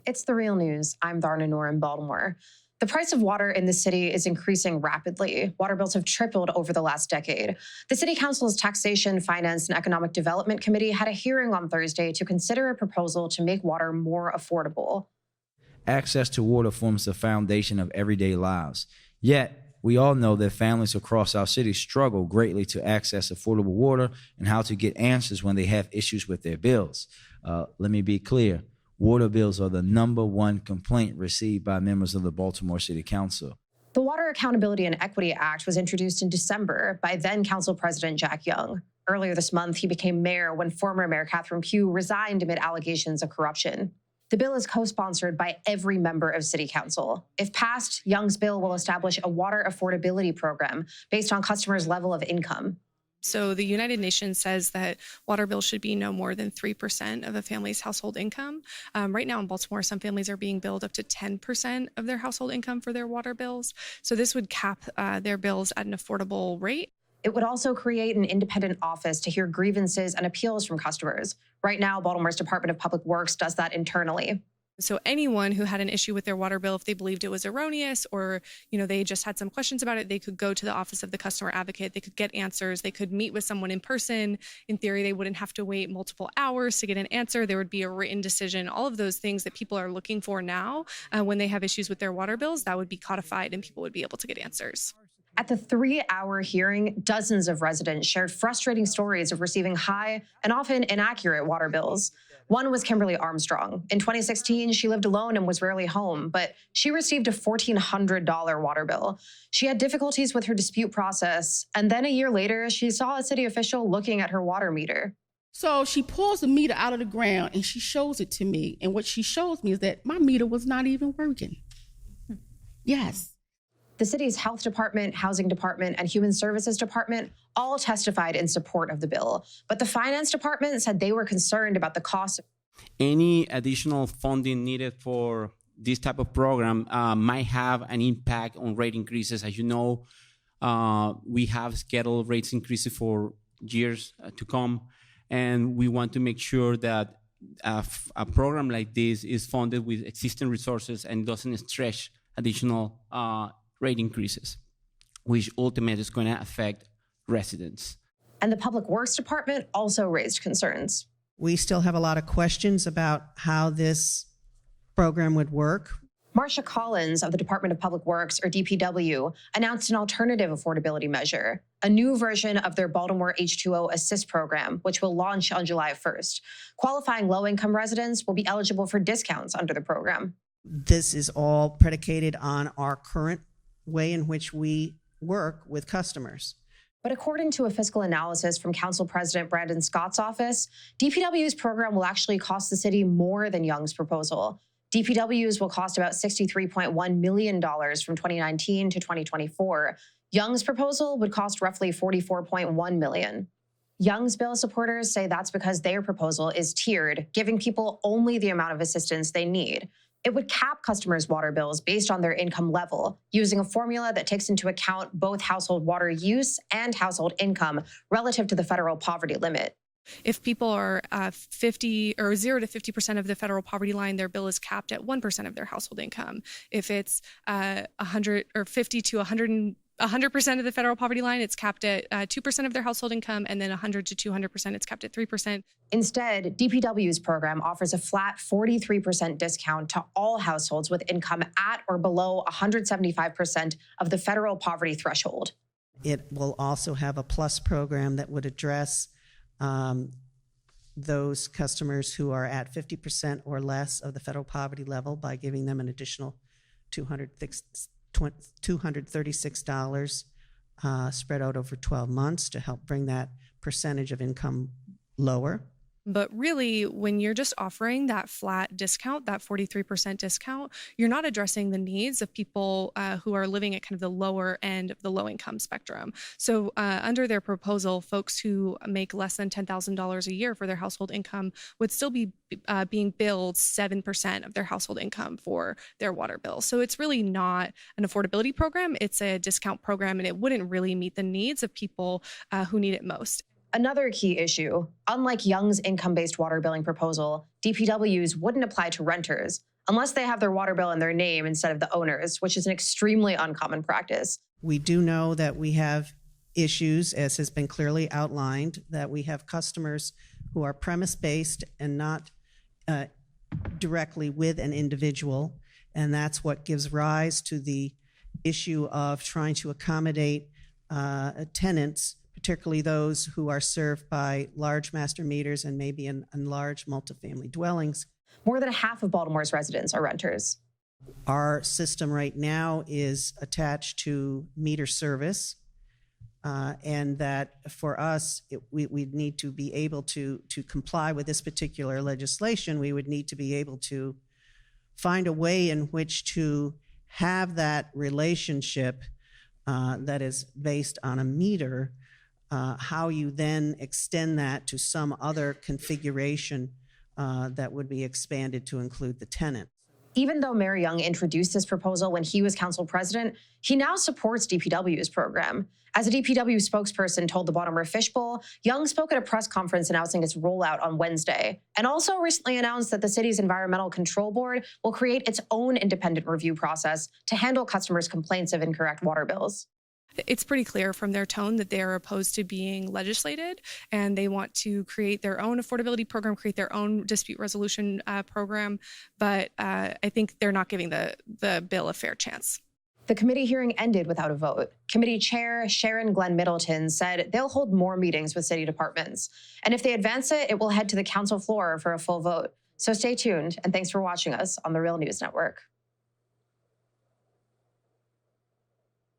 It's the real news. I'm Dharna Noor in Baltimore. The price of water in the city is increasing rapidly. Water bills have tripled over the last decade. The City Council's Taxation, Finance, and Economic Development Committee had a hearing on Thursday to consider a proposal to make water more affordable. Access to water forms the foundation of everyday lives. Yet, we all know that families across our city struggle greatly to access affordable water and how to get answers when they have issues with their bills. Let me be clear. Water bills are the #1 complaint received by members of the Baltimore City Council. The Water Accountability and Equity Act was introduced in December by then Council President Jack Young. Earlier this month, he became mayor when former Mayor Catherine Pugh resigned amid allegations of corruption. The bill is co-sponsored by every member of City Council. If passed, Young's bill will establish a water affordability program based on customers' level of income. So the United Nations says that water bills should be no more than 3% of a family's household income. Right now in Baltimore, some families are being billed up to 10% of their household income for their water bills. So this would cap their bills at an affordable rate. It would also create an independent office to hear grievances and appeals from customers. Right now, Baltimore's Department of Public Works does that internally. So anyone who had an issue with their water bill, if they believed it was erroneous or, they just had some questions about it, they could go to the Office of the Customer Advocate. They could get answers. They could meet with someone in person. In theory, they wouldn't have to wait multiple hours to get an answer. There would be a written decision. All of those things that people are looking for now when they have issues with their water bills, that would be codified and people would be able to get answers. At the 3-hour hearing, dozens of residents shared frustrating stories of receiving high and often inaccurate water bills. One was Kimberly Armstrong. In 2016, she lived alone and was rarely home, but she received a $1,400 water bill. She had difficulties with her dispute process, and then a year later, she saw a city official looking at her water meter. So she pulls the meter out of the ground and she shows it to me. And what she shows me is that my meter was not even working. Yes. The city's health department, housing department, and human services department all testified in support of the bill. But the finance department said they were concerned about the cost. Any additional funding needed for this type of program might have an impact on rate increases. As you know, we have scheduled rates increases for years to come. And we want to make sure that a program like this is funded with existing resources and doesn't stretch additional rate increases, which ultimately is going to affect residents. And the Public Works Department also raised concerns. We still have a lot of questions about how this program would work. Marcia Collins of the Department of Public Works, or DPW, announced an alternative affordability measure, a new version of their Baltimore H2O Assist program, which will launch on July 1st. Qualifying low-income residents will be eligible for discounts under the program. This is all predicated on our current way in which we work with customers. But according to a fiscal analysis from Council President Brandon Scott's office, DPW's program will actually cost the city more than Young's proposal. DPW's will cost about $63.1 million from 2019 to 2024. Young's proposal would cost roughly $44.1 million. Young's bill supporters say that's because their proposal is tiered, giving people only the amount of assistance they need. It would cap customers' water bills based on their income level, using a formula that takes into account both household water use and household income relative to the federal poverty limit. If people are 50 or 0 to 50% of the federal poverty line, their bill is capped at 1% of their household income. If it's 100 or 50 to 100% of the federal poverty line, it's capped at 2% of their household income, and then 100 to 200%, it's capped at 3%. Instead, DPW's program offers a flat 43% discount to all households with income at or below 175% of the federal poverty threshold. It will also have a plus program that would address those customers who are at 50% or less of the federal poverty level by giving them an additional $236 spread out over 12 months to help bring that percentage of income lower. But really, when you're just offering that flat discount, that 43% discount, you're not addressing the needs of people who are living at kind of the lower end of the low-income spectrum. So under their proposal, folks who make less than $10,000 a year for their household income would still be being billed 7% of their household income for their water bill. So it's really not an affordability program. It's a discount program, and it wouldn't really meet the needs of people who need it most. Another key issue, unlike Young's income-based water billing proposal, DPW's wouldn't apply to renters. unless they have their water bill in their name instead of the owner's, which is an extremely uncommon practice. We do know that we have issues, as has been clearly outlined, that we have customers who are premise-based and not directly with an individual, and that's what gives rise to the issue of trying to accommodate tenants, particularly those who are served by large master meters and maybe in large multifamily dwellings. More than half of Baltimore's residents are renters. Our system right now is attached to meter service, and that for us, we'd need to be able to comply with this particular legislation. We would need to be able to find a way in which to have that relationship that is based on a meter, how you then extend that to some other configuration that would be expanded to include the tenant. Even though Mayor Young introduced this proposal when he was council president, he now supports DPW's program. As a DPW spokesperson told the Baltimore Fishbowl, Young spoke at a press conference announcing its rollout on Wednesday, and also recently announced that the city's Environmental Control Board will create its own independent review process to handle customers' complaints of incorrect water bills. It's pretty clear from their tone that they are opposed to being legislated, and they want to create their own affordability program, create their own dispute resolution program. But I think they're not giving the bill a fair chance. The committee hearing ended without a vote. Committee Chair Sharon Glenn Middleton said they'll hold more meetings with city departments. And if they advance it, it will head to the council floor for a full vote. So stay tuned, and thanks for watching us on the Real News Network.